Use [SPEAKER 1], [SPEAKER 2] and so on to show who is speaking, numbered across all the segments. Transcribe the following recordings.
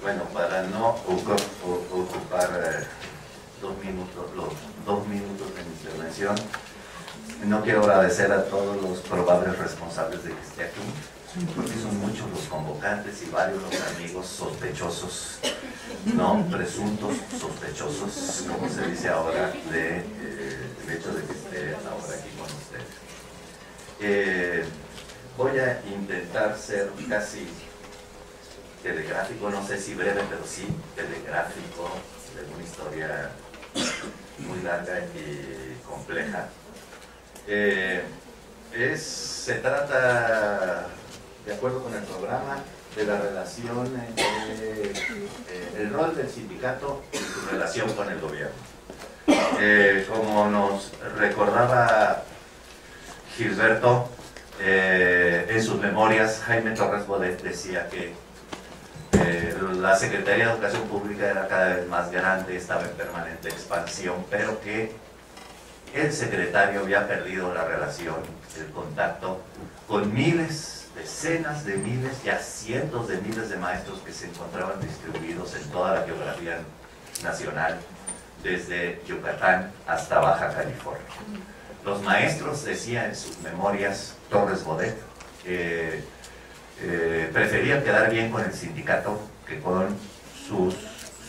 [SPEAKER 1] Bueno, para no ocupar los 2 minutos de mi intervención, no quiero agradecer a todos los probables responsables de que esté aquí, porque son muchos los convocantes y varios los amigos sospechosos, no presuntos sospechosos, como se dice ahora, del hecho de que esté ahora aquí con ustedes. Voy a intentar ser casi telegráfico, no sé si breve, pero sí telegráfico, de una historia muy larga y compleja. Se trata, de acuerdo con el programa, de la relación entre el rol del sindicato y su relación con el gobierno. Como nos recordaba Gilberto, en sus memorias, Jaime Torres Bodet decía que la Secretaría de Educación Pública era cada vez más grande, estaba en permanente expansión, pero que el secretario había perdido la relación, el contacto con miles, decenas de miles, ya cientos de miles de maestros que se encontraban distribuidos en toda la geografía nacional, desde Yucatán hasta Baja California. Los maestros, decía en sus memorias Torres Bodet, preferían quedar bien con el sindicato que con sus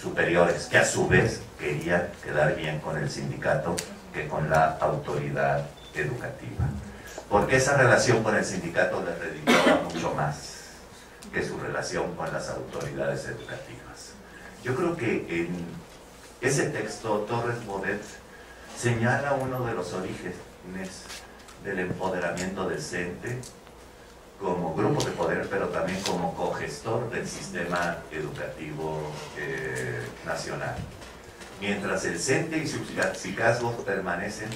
[SPEAKER 1] superiores, que a su vez querían quedar bien con el sindicato que con la autoridad educativa, porque esa relación con el sindicato les redituaba mucho más que su relación con las autoridades educativas. Yo creo que en ese texto Torres Bodet señala uno de los orígenes del empoderamiento del CENTE como grupo de poder, pero también como cogestor del sistema educativo nacional. Mientras el CENTE y sus cacicazgos permanecen,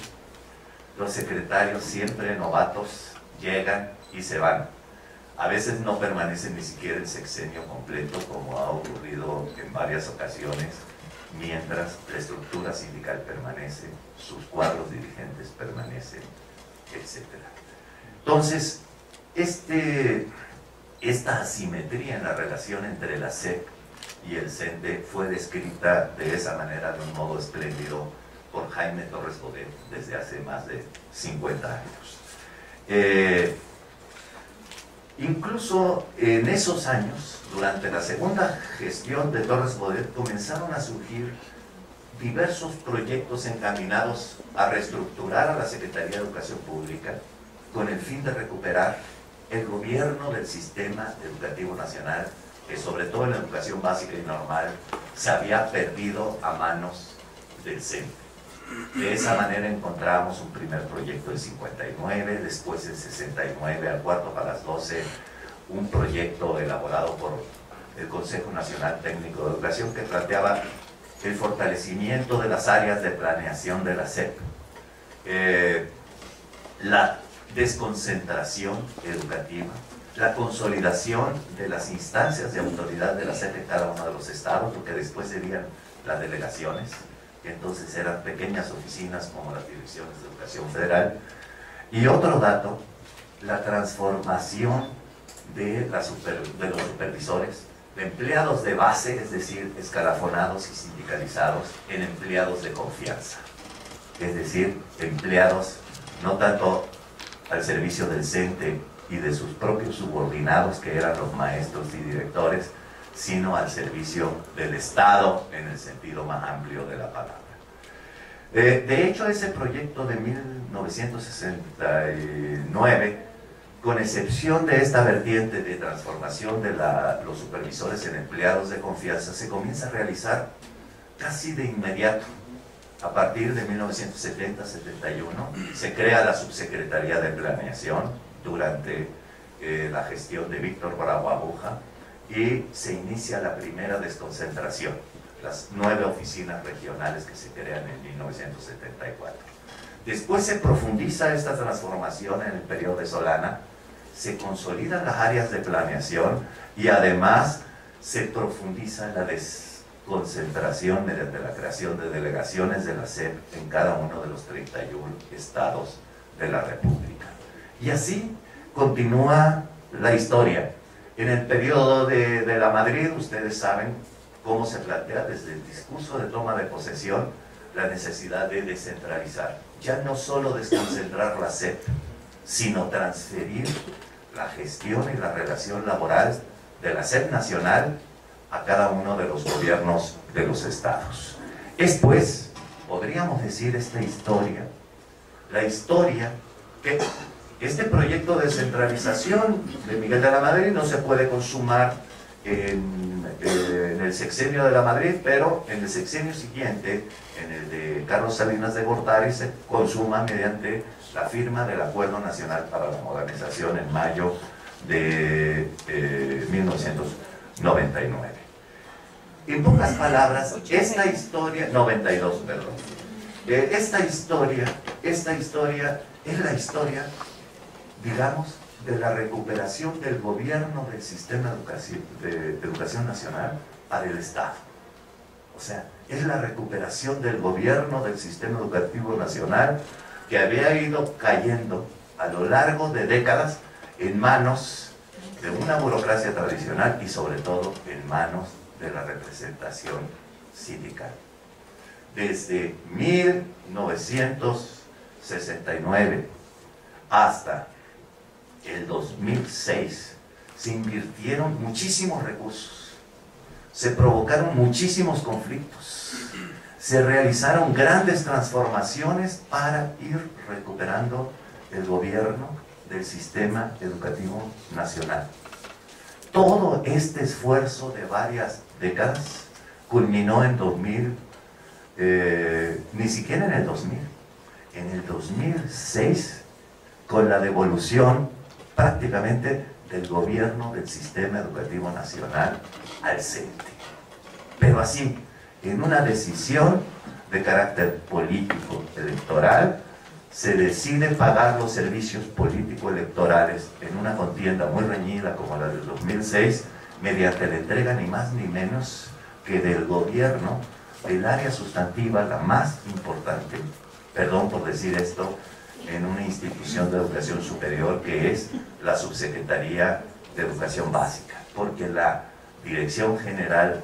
[SPEAKER 1] los secretarios, siempre novatos, llegan y se van. A veces no permanecen ni siquiera el sexenio completo, como ha ocurrido en varias ocasiones, mientras la estructura sindical permanece, sus cuadros dirigentes permanecen, etc. Entonces, esta asimetría en la relación entre la SEP y el CENTE fue descrita de esa manera, de un modo espléndido, por Jaime Torres Bodet desde hace más de 50 años. Incluso en esos años, durante la segunda gestión de Torres Bodet, comenzaron a surgir diversos proyectos encaminados a reestructurar a la Secretaría de Educación Pública con el fin de recuperar el gobierno del sistema educativo nacional, que sobre todo en la educación básica y normal se había perdido a manos del CENTE. De esa manera encontramos un primer proyecto en 59, después en 69, al cuarto para las 12, un proyecto elaborado por el Consejo Nacional Técnico de Educación que planteaba el fortalecimiento de las áreas de planeación de la SEP, la desconcentración educativa, la consolidación de las instancias de autoridad de la SEP en cada uno de los estados, lo que después serían las delegaciones, que entonces eran pequeñas oficinas como las direcciones de educación federal. Y otro dato, la transformación de los supervisores, de empleados de base, es decir, escalafonados y sindicalizados, en empleados de confianza, es decir, empleados no tanto al servicio del CENTE y de sus propios subordinados, que eran los maestros y directores, sino al servicio del Estado en el sentido más amplio de la palabra. De hecho, ese proyecto de 1969, con excepción de esta vertiente de transformación de los supervisores en empleados de confianza, se comienza a realizar casi de inmediato. A partir de 1970-71 se crea la Subsecretaría de Planeación durante la gestión de Víctor Bravo Abuja, y se inicia la primera desconcentración, las 9 oficinas regionales que se crean en 1974. Después se profundiza esta transformación en el periodo de Solana, se consolidan las áreas de planeación y además se profundiza la desconcentración mediante la creación de delegaciones de la SEP en cada uno de los 31 estados de la República. Y así continúa la historia. En el periodo de la Madrid, ustedes saben cómo se plantea desde el discurso de toma de posesión la necesidad de descentralizar. Ya no solo desconcentrar la SEP, sino transferir la gestión y la relación laboral de la SEP nacional a cada uno de los gobiernos de los estados. Es pues, podríamos decir, esta historia, la historia que este proyecto de descentralización de Miguel de la Madrid no se puede consumar en el sexenio de la Madrid, pero en el sexenio siguiente, en el de Carlos Salinas de Gortari, se consuma mediante la firma del Acuerdo Nacional para la Modernización en mayo de 1999. En pocas palabras, esta historia, 92, perdón, esta historia es la historia, digamos, de la recuperación del gobierno del sistema de educación nacional para el Estado. O sea, es la recuperación del gobierno del sistema educativo nacional que había ido cayendo a lo largo de décadas en manos de una burocracia tradicional y sobre todo en manos de la representación sindical. Desde 1969 hasta el 2006 se invirtieron muchísimos recursos, se provocaron muchísimos conflictos, se realizaron grandes transformaciones para ir recuperando el gobierno del sistema educativo nacional. Todo este esfuerzo de varias décadas culminó en 2000, ni siquiera en el 2000, en el 2006, con la devolución prácticamente del gobierno del sistema educativo nacional al CENTE. Pero así, en una decisión de carácter político electoral, se decide pagar los servicios político-electorales en una contienda muy reñida como la del 2006, mediante la entrega ni más ni menos que del gobierno del área sustantiva, la más importante, perdón por decir esto, en una institución de educación superior, que es la Subsecretaría de Educación Básica, porque la Dirección General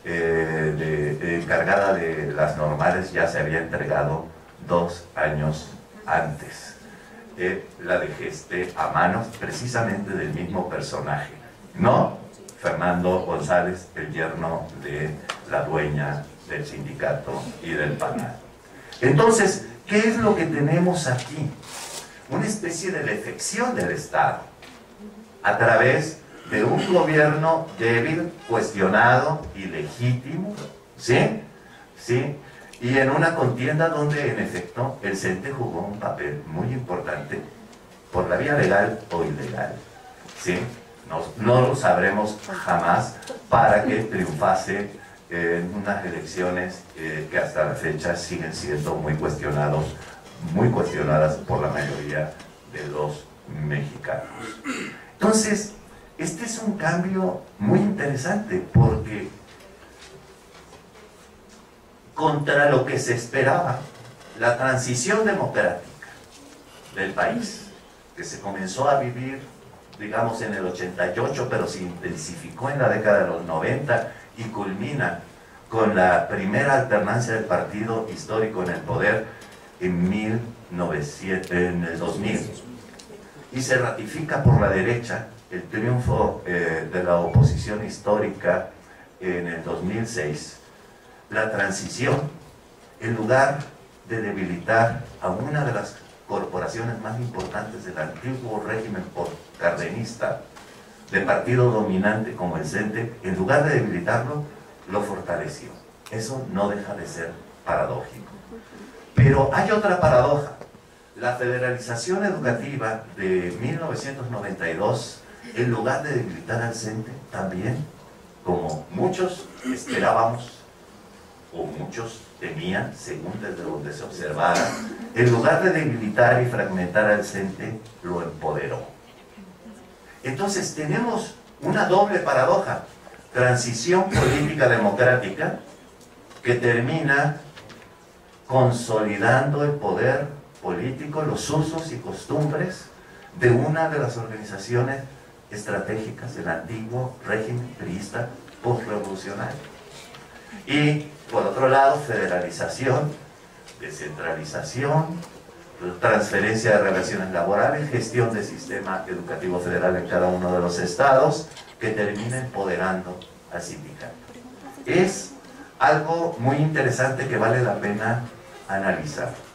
[SPEAKER 1] encargada de las normales ya se había entregado 2 años antes. La dejé a manos precisamente del mismo personaje, no Fernando González, el yerno de la dueña del sindicato y del PANAL. Entonces, ¿qué es lo que tenemos aquí? Una especie de defección del Estado a través de un gobierno débil, cuestionado, ilegítimo, ¿sí? ¿Sí? Y en una contienda donde, en efecto, el CENTE jugó un papel muy importante, por la vía legal o ilegal, ¿sí? No lo sabremos jamás, para que triunfase en unas elecciones que hasta la fecha siguen siendo muy cuestionadas por la mayoría de los mexicanos. Entonces, este es un cambio muy interesante, porque contra lo que se esperaba, la transición democrática del país, que se comenzó a vivir, digamos, en el 88, pero se intensificó en la década de los 90 y culmina con la primera alternancia del partido histórico en el poder en el 2000, y se ratifica por la derecha el triunfo de la oposición histórica en el 2006. La transición, en lugar de debilitar a una de las corporaciones más importantes del antiguo régimen cardenista, de partido dominante como el CENTE, en lugar de debilitarlo, lo fortaleció. Eso no deja de ser paradójico. Pero hay otra paradoja. La federalización educativa de 1992, en lugar de debilitar al CENTE, también, como muchos esperábamos, o muchos temían, según desde donde se observara, en lugar de debilitar y fragmentar al CENTE, lo empoderó. Entonces tenemos una doble paradoja: transición política democrática que termina consolidando el poder político, los usos y costumbres de una de las organizaciones estratégicas del antiguo régimen priista postrevolucionario. Y por otro lado, federalización, descentralización, transferencia de relaciones laborales, gestión del sistema educativo federal en cada uno de los estados, que termina empoderando al sindicato. Es algo muy interesante que vale la pena analizar.